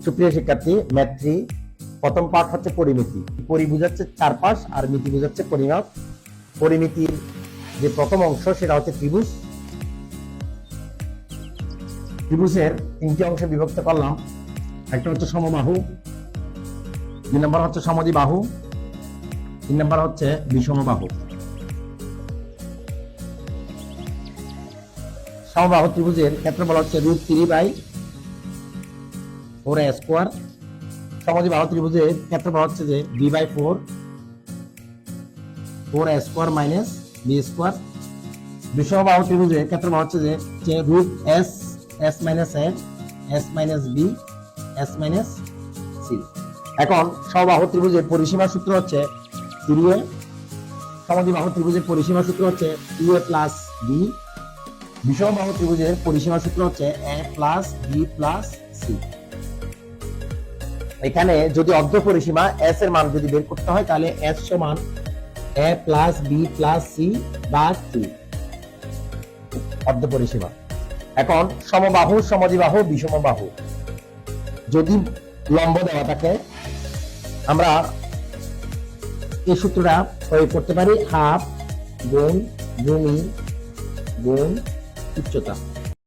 সুপ্রিয় শিক্ষার্থী, ম্যাথ 3 প্রথম পার্ট হচ্ছে পরিমিতি। পরি বুঝাচ্ছে চারপাশ আর মিতি বুঝাচ্ছে পরিমাপ। পরিমিতির যে প্রথম অংশ সেটা হচ্ছে ত্রিভুজ। ত্রিভুজের তিনটি অংশে বিভক্ত করলাম। একটা হচ্ছে সমবাহু, 2 নম্বর হচ্ছে সমদ্বিবাহু, 3 নম্বর হচ্ছে বিষমবাহু। সমবাহু ত্রিভুজের ক্ষেত্রফল হচ্ছে √3/4 সমদ্বিবাহু ত্রিভুজের ক্ষেত্রফল হচ্ছে যে b/4 4a² - b²। বিষমবাহু ত্রিভুজের ক্ষেত্রফল হচ্ছে যে √s s - a s - b s - c। এখন সমবাহু ত্রিভুজের পরিসীমার সূত্র হচ্ছে 3a। সমদ্বিবাহু ত্রিভুজের পরিসীমার সূত্র হচ্ছে 2a + b। বিষমবাহু ত্রিভুজের পরিসীমার সূত্র হচ্ছে a + b + c। এখানে যদি অর্ধ পরিসীমা s এর মান যদি বের করতে হয় তাহলে s সমান a + b + c বা c, অর্ধ পরিসীমা। এখন সমবাহু, সমদ্বিবাহু, বিষমবাহু যদি লম্ব দেওয়া থাকে আমরা এই সূত্রটা প্রয়োগ করতে পারি, হাফ গুণ ভূমি গুণ উচ্চতা।